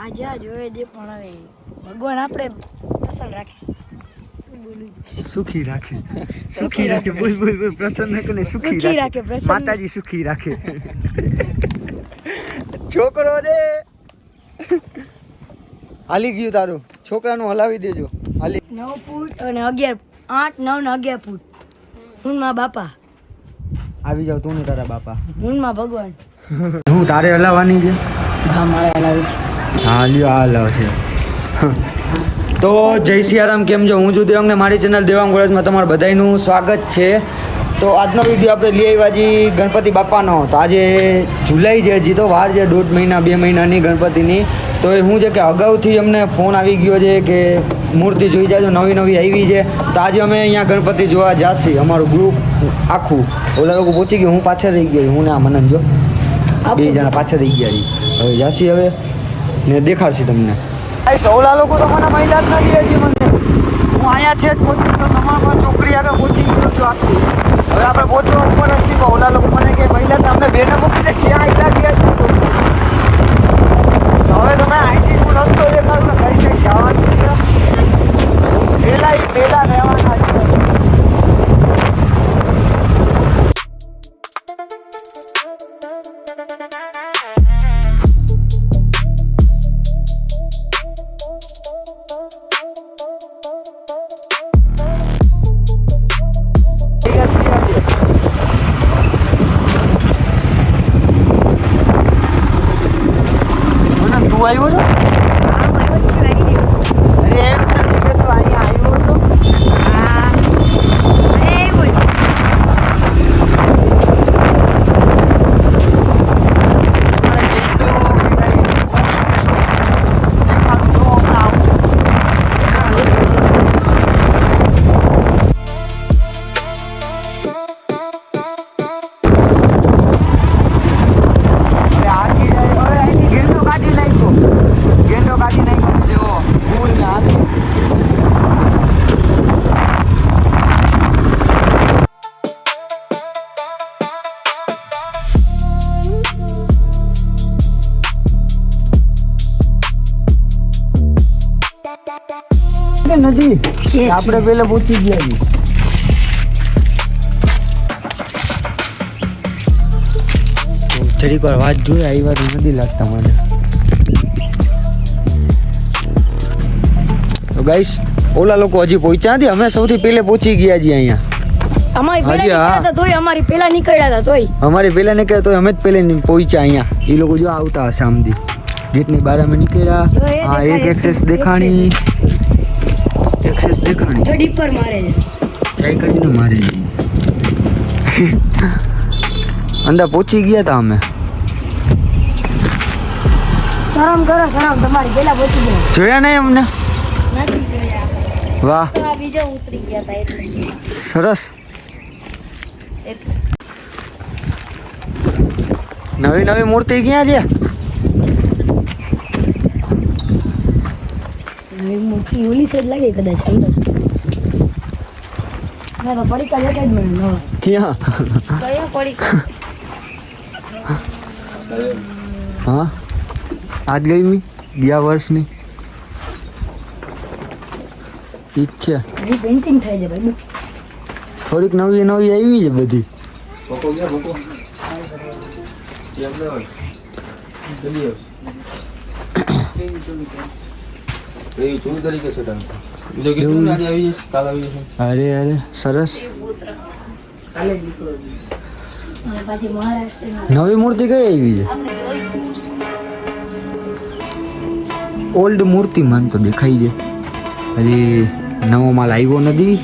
આજે જોઈ દે પણ હવે ભગવાન આપણે પ્રસન્ન રાખે. શું બોલું? સુખી રાખે. સુખી રાખે. બોલ બોલ બોલ. પ્રસન્ન કરે સુખી રાખે. માતાજી સુખી રાખે. છોકરો દે હાલી ગયું તારું. છોકરાનું હલાવી દેજો. હાલી 9 ફૂટ અને 11 8 9 ને 11 ફૂટ. હું માં બાપા આવી જાવ તું ને તારા બાપા. હું માં ભગવાન. હું તારે હલાવવાની છે? હા મારે હલાવી છે. હા લ્યો આ હલાવશે. તો જય સિયારામ, કેમ છો? હું છું દેવાંગ ને મારી ચેનલ દેવાંગ ગોળજમાં તમારું બધાયનું સ્વાગત છે. તો આજનો વિડીયો આપણે લઈ આવ્યા છીએ ગણપતિ બાપાનો. તો આજે જુલાઈ છે, હજી તો વાર છે, 1.5 મહિના 2 મહિનાની ગણપતિની. તો એ શું છે કે અગાઉથી અમને ફોન આવી ગયો છે કે મૂર્તિ જોઈ જાજો, નવી નવી આવી છે. તો આજે અમે અહીંયા ગણપતિ જોવા જાશી, અમારું ગ્રુપ આખું. ઓલા લોકો પહોંચી ગયું, હું પાછળ રહી ગયો, હું ને આ મનન જો 2 જણા પાછળ રહી ગયા છીએ. હવે જાશી હવે ને દેખાડશી તમને. ઓલા લોકો તો મને મહિલા જ નથી હજી મને. હું અહીંયા છે જ પહોંચી ગયો, તમારા છોકરી આગળ પહોંચી ગયો છું આખી. હવે આપણે પહોંચવા ઉપર જ છીએ. ઓલા લોકો મને કે મહિલા અમને બેને મૂકીને ક્યાં આવ્યા ગયા છે. હવે તમે અહીંથી હું રસ્તો દેખાડું ને કઈ કઈ જવાનું છે. પહેલા રહેવાના છે. આવ્યો છો? નથી આપણે પેલા પૂછી ગયા છીએ. જરીક વાર વાત જોઈએ, આવી વાત નથી લાગતા મને. તો ગાઈસ ઓલા લોકો હજી પહોંચ્યા નથી, અમે સૌથી પહેલે પહોંચી ગયા છીએ અહીંયા. અમારી પેલા નીકળ્યા હતા તોય અમે જ પહેલે પહોંચ્યા અહીંયા. એ લોકો જો આવતા હશે આમથી ગેટની બહાર અમે નીકળ્યા. હા એક એક્સેસ દેખાણી, એક્સેસ દેખાણી જો ડીપર મારે છે, ટ્રાય કરીને મારે છે. અંદર પહોંચી ગયા હતા અમે. શરમ કરો શરમ, તમારી પેલા પહોંચી ગયા. જોયા નહીં અમને? નથી જોયા. વાહ તો આ બીજો ઉતરી ગયા હતા એટલે સરસ. નવી નવી મૂર્તિ ક્યાં છે? મૂર્તિ ઓલી સાઈડ લાગે કદાચ અંદર. ના તો પડીકા લેતા જ મને નવા. ક્યાં? કયા પડીકા? હા આજ ગઈ મી ગયા વર્ષની ઈચ્છા. હજી પેઇન્ટિંગ થાય છે ભાઈ. થોડીક નવી નવી આવી છે બધી. અરે અરે સરસ. નવી મૂર્તિ કઈ આવી છે? ઓલ્ડ મૂર્તિ મને તો દેખાઈ છે. હજી નવો માલ આવ્યો નથી.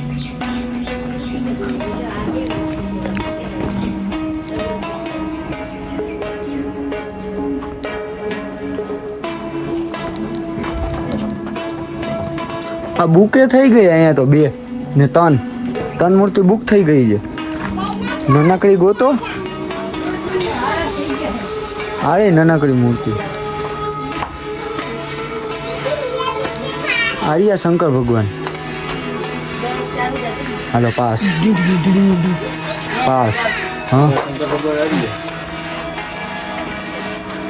આ બુકે થઈ ગઈ અહીંયા તો 2 ને 3 મૂર્તિ બુક થઈ ગઈ છે. નાનકડી ગોતો. અરે નાનકડી મૂર્તિ આર્યા શંકર ભગવાન. હાલો પાસ પાસ. હા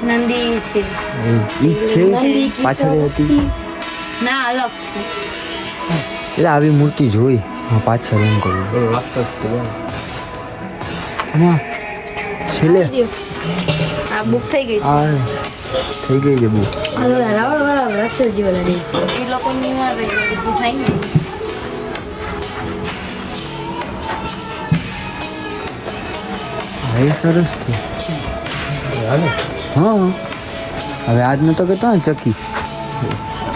નંદી છે ઈ છે નંદી પાછળ હતી ના અલગ છે એટલે આવી મૂર્તિ જોઈ હા પાછળ એમ કહું હા છેલ્લે આ બુક થઈ ગઈ છે આ થઈ ગઈ છે બહુ રાવણ વાળા રાક્ષસ જેવા લાગે એ લોકોની વાર રહી ગઈ બધું થાય ને હા એ સરસ છે હા હવે આજનો તો કહેતો ને ચકી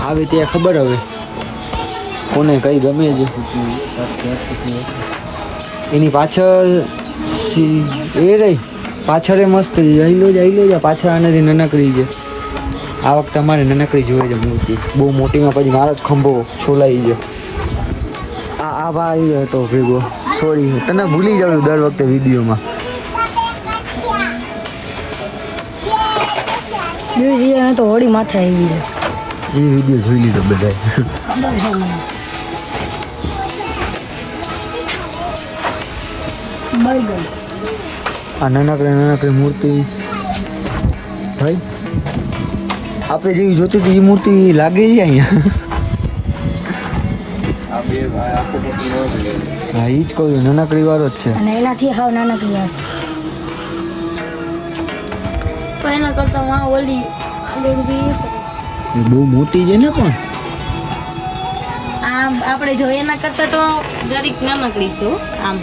આવે ત્યાં ખબર હવે કોને કઈ ગમે છે એની પાછળ એ રહી પાછળ એ મસ્ત જઈ લો જા પાછળ આનાથી નનકડી છે આ વખતે અમારે નનકડી જોઈએ છે મૂર્તિ બહુ મોટીમાં પછી મારો જ ખંભો છોલાઈ છે આ ભાઈ હતો ભેગો સોરી તને ભૂલી જાઉં દર વખતે વિડીયોમાં મ્યુઝિયમ તો હોળી માથે આવી છે એ વિડીયો જોઈ લીધો બધાએ આ નાનકડી મૂર્તિ ભાઈ આપણે જેવી જોતી હતી એ મૂર્તિ લાગે છે અહીંયા હા એ જ કહું છું નાનકડી વાળો જ છે અને એનાથી હાવ નાનકડી આ છે પણ એના કરતા માં ઓલી આગળ બી સરસ એ બહુ મોટી છે ને પણ આમ આપણે જોઈએ એના કરતા તો જરીક નાનકડી છે હો, આમ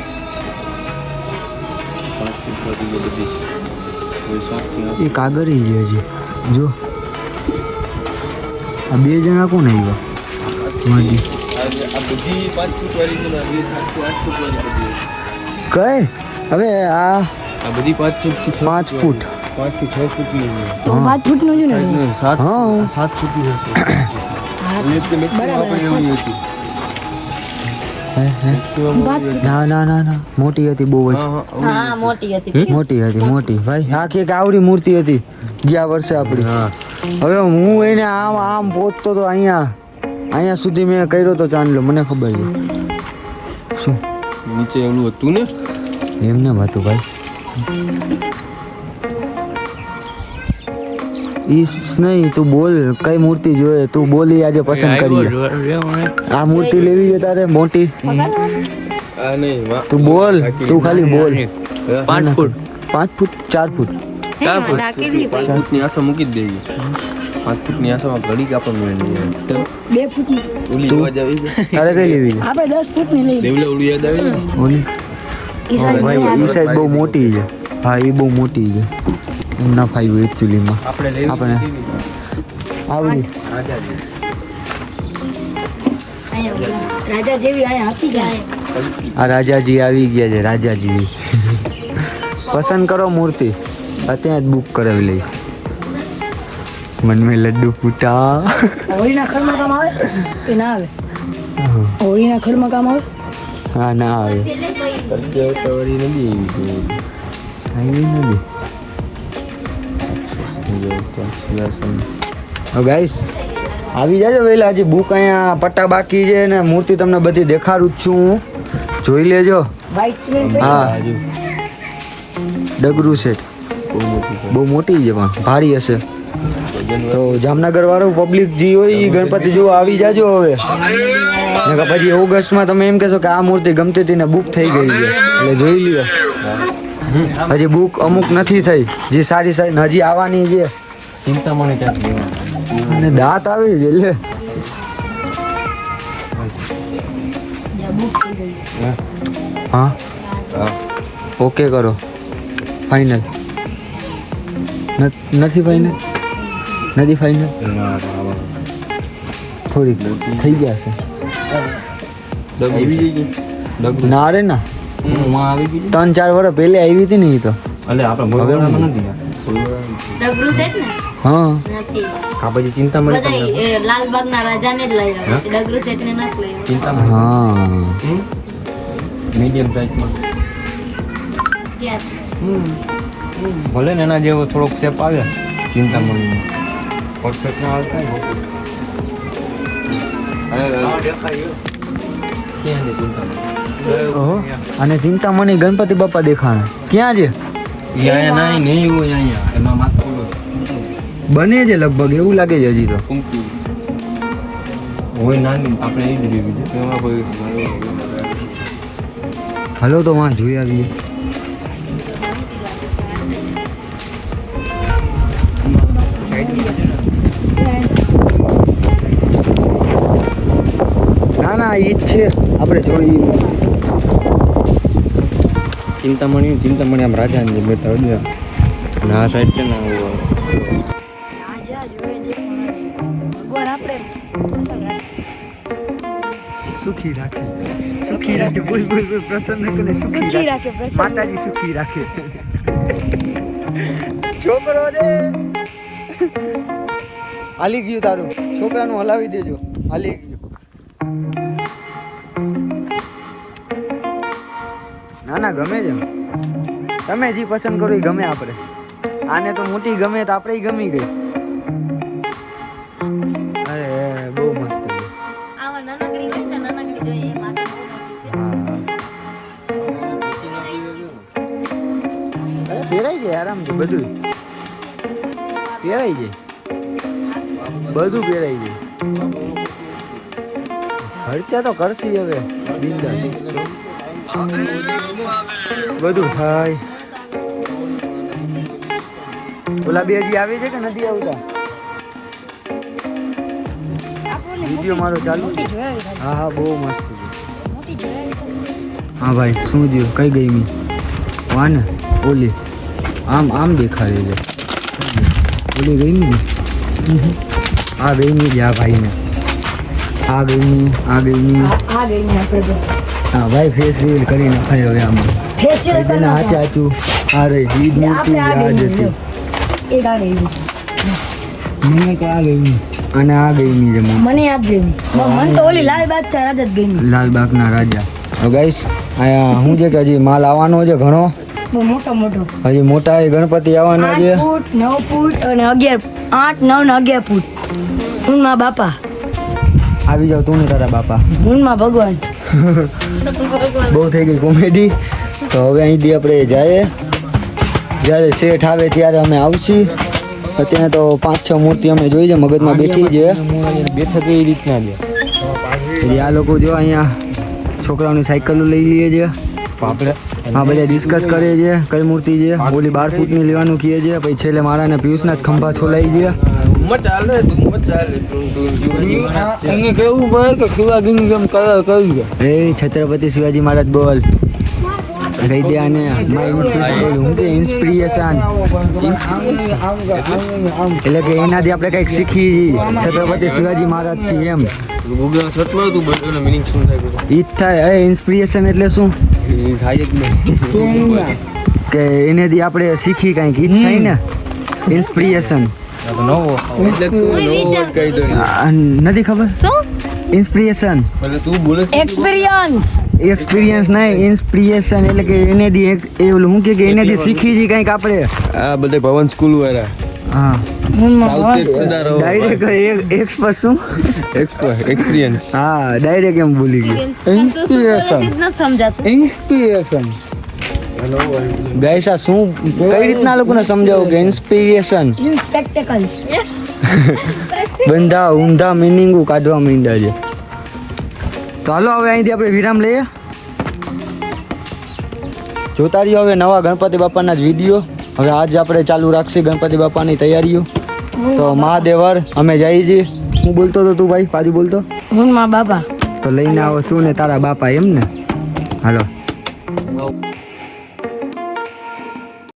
એ કાગળ છે હજી જો આ બે જણા કોણ આવ્યા મારી કઈ હવે આ બધી 5 ફૂટ 5 ફૂટ 5 થી 6 ફૂટની તો 5 ફૂટનું જ ને 7 હા 7 ફૂટની હશે ના મોટી હતી બહુ જ હા મોટી હતી મોટી ભાઈ આખી એક આવડી મૂર્તિ હતી ગયા વર્ષે આપણી હવે હું એને આમ પહોંચતો તો અહીંયા સુધી મેં કર્યો તો ચાંદલો મને ખબર છે શું નીચે ઓલું હતું ને એમને હતું ભાઈ ઈસ નહીં તું બોલ કઈ મૂર્તિ જોઈએ તું બોલી આજે પસંદ કરી આ મૂર્તિ લેવી છે તારે મોટી આ નહીં તું બોલ તું ખાલી બોલ 5 ફૂટ 5 ફૂટ 4 ફૂટ 4 ફૂટ ઢાંકેલી 5 ફૂટની આસા મૂકી જ દેવી 5 ફૂટની આસામાં ઘડી કાપડ મળે 2 ફૂટની ઓલી અવાજ આવી છે તારે કઈ લેવી છે આપણે 10 ફૂટની લઈ દેવલે ઓલું યાદ આવે ને ઓલી ભાઈ ઈ સાઈડ બહુ મોટી છે હા એ બહુ મોટી છે ના ફાઈવ એકચ્યુઅલીમાં આપણે આવડી રાજા જેવી અહીંયા હતી જાય આ રાજાજી આવી ગયા છે રાજાજી પસંદ કરો મૂર્તિ અત્યારે જ બુક કરાવી લઈ મન મેં લડ્ડુ ફૂટા હોળીના ખરમાં કામ આવે કે ના આવે હોળીના ખરમાં કામ આવે હા ના આવે વળી નથી આવી નથી ગાઈસ આવી જાજો વહેલા હજી બુક અહીંયા પટ્ટા બાકી છે ને મૂર્તિ તમને બધી દેખાડું જ છું હું જોઈ લેજો વ્હાઈટ સિમેન્ટ હા ડગરું સેટ બહુ મોટી છે પણ ભારી હશે તો જામનગર વાળું પબ્લિક જે હોય એ ગણપતિ જોવા આવી જાજો હવે નકર પછી ઓગસ્ટમાં તમે એમ કહેશો કે આ મૂર્તિ ગમતી હતી ને બુક થઈ ગઈ છે એટલે જોઈ લ્યો હજી બુક અમુક નથી થઈ જે સારી હજી આવવાની છે ચિંતા મને ક્યાંક અને દાંત આવે છે એટલે હા ઓકે કરો ફાઇનલ નથી ફાઇનલ નથી ફાઇનલ થોડીક થઈ ગયા છે આવી ગઈ ના રે ના આવી ગઈ 3-4 વર્ષ પહેલે આવી હતી ને એ તો એટલે આપણે ભગવાનમાં નથી ડગરું સેટ ને હા નથી આ પછી ચિંતા મને બધા લાલબાગના રાજાને જ લઈ આવ્યા ડગરું સેટ ને નથી લઈ ચિંતા હા મીડિયમ સાઈઝમાં ક્યાં ભલે ને એના જેવો થોડોક શેપ આવે ચિંતા મને પરફેક્ટ ના આવતા ઓહો અને ચિંતામણી ગણપતિ બાપા દેખાણા ક્યાં છે અહીંયા નહીં હોય અહીંયા એમાં માથું બને છે લગભગ એવું લાગે છે હજી તો. કુંકુ હોય નાની આપણે એ જ રીવી છે એમાં કોઈ હલો તો માં જોઈ આવીએ. ના ના એ જ છે આપણે જોઈ. ચિંતામણી આમ રાજાની બે ત્રણ અને આ સાઈડ છે ને આજે આ જોઈએ છે ભગવાન આપણે પ્રસન્ન રાખે. સુખી રાખે સુખી રાખે બોલ બોલ બોલ પ્રસન્ન કરે સુખી રાખે પ્રસન્ન. માતાજી સુખી રાખે. છોકરો રે હાલી ગયું તારું છોકરાનું હલાવી દેજો હાલી ગયું. ના ના ગમે છે તમે જે પસંદ કરો એ ગમે આપણે. આને તો મોટી ગમે તો આપણે ગમી ગઈ. અરે બહુ મસ્ત છે. આવા નાનકડી હોય ને નાનકડી જોઈએ એ માથે બહુ મોટી છે. અરે પહેરાઈ જાય આરામથી બધું પહેરાઈ જાય બધું પહેરાઈ જાય. ખર્ચા તો કરશી હવે બિંદાસ બધું થાય. ઓલા બે હજી આવે છે કે નથી આવતા? વિડીયો મારો ચાલુ છે. મોટી જોયા છે. હા હા બહુ મસ્ત છે. મોટી જોયા છે. હા ભાઈ શું થયું કઈ ગઈ મી વાને ઓલી આમ આમ દેખાડે છે ઓલી ગઈ મી આ ગઈ મી જા ભાઈને આ ગઈ મી આ ગઈ મી આ ગઈ ને આપણે તો હા ભાઈ ફેસ રિવીલ કરી નાખાય હવે આમાં ફેશિયલ તેને હાચે હાચું આ રહી ઈદ મૂર્તિ આપણે આ આ જ ગઈ હતી. એક આ ગઈ મને તો આ ગઈ મી અને આ ગઈ મી છે મને યાદ ગઈ મને તો ઓલી લાલ બાદશાહ રાજ જ ગઈ લાલબાગના રાજા. ગાઈસ અહીંયા શું છે કે હજી માલ આવવાનો છે ઘણો. બહુ મોટો મોટો હજી મોટા એ ગણપતિ આવવાના છે. 8 ફૂટ 9 ફૂટ અને 11 8 9 ને 11 ફૂટ. હુનમાં બાપા આવી જાવ તું ને તારા બાપા. હુનમાં ભગવાન. બહુ થઈ ગઈ કોમેડી. તો હવે અહીંથી આપણે જાય જ્યારે શેઠ આવે ત્યારે અમે આવશી. અત્યારે તો 5-6 મૂર્તિ અમે જોઈ છે મગજમાં બેઠી છે. બેઠક એ રીતના છે પછી આ લોકો જો અહીંયા છોકરાઓની સાયકલો લઈ લઈએ છે. આપણે હા બધા ડિસ્કસ કરે છે કઈ મૂર્તિ છે. ઓલી 12 ફૂટની લેવાનું કહે છે. પછી છેલ્લે મારા ને પિયુષના જ ખંભા છોલાઈ છે. એને કેવું પડે કે શિવાજીની જેમ કલર કરી છે રે છત્રપતિ શિવાજી મહારાજ બોલ કહી દે આને હું કે ઇન્સ્પિરેશન એટલે કે એનાથી આપણે કંઈક શીખી છત્રપતિ શિવાજી મહારાજ થી એમ ગૂગલ સર્ચ મારું તું બધું મિનિંગ શું થાય ઈ જ થાય. ઇન્સ્પિરેશન એટલે શું એ થાય જ નહીં કે એનાથી આપણે શીખી કંઈક ઈ જ થાય ને ઇન્સ્પિરેશન. નવો એટલે તું નવો વર્ડ કહી દો નથી ખબર શું ઇન્સ્પિરેશન એટલે તું બોલે છે એક્સપિરિયન્સ એક્સપિરિયન્સ નહીં ઇન્સ્પિરેશન એટલે કે એનેથી એક એ ઓલું શું કે એનેથી શીખી જી કંઈક આપણે. આ બધા ભવન સ્કૂલ વાળા હા હુનમાં સાઉથ ભગવાન. સુધારો ડાયરેક્ટ એક્સપર્ટ શું એક્સપિરિયન્સ હા ડાયરેક્ટ એમ ભૂલી ગયો. ઇન્સ્પિરેશન નથી સમજાતું. ઇન્સ્પિરેશન ગાઈસ આ શું કઈ રીતના લોકોને સમજાવું કે ઇન્સ્પિરેશન સ્પેક્ટેકલ્સ. બંધા ઊંધા મિનિંગો કાઢવા માંડ્યા છે. તો હાલો હવે અહીંથી આપણે વિરામ લઈએ. જોતા રહ્યો હવે નવા ગણપતિ બાપાના જ વિડીયો. હવે આજ આપણે ચાલુ રાખશી ગણપતિ બાપાની તૈયારીઓ. તો મહાદેવર અમે જઈએ છીએ. હું બોલતો હતો તું ભાઈ પાછું બોલતો હુનમાં બાપા તો લઈને આવો તું ને તારા બાપા એમ ને. હાલો આવ.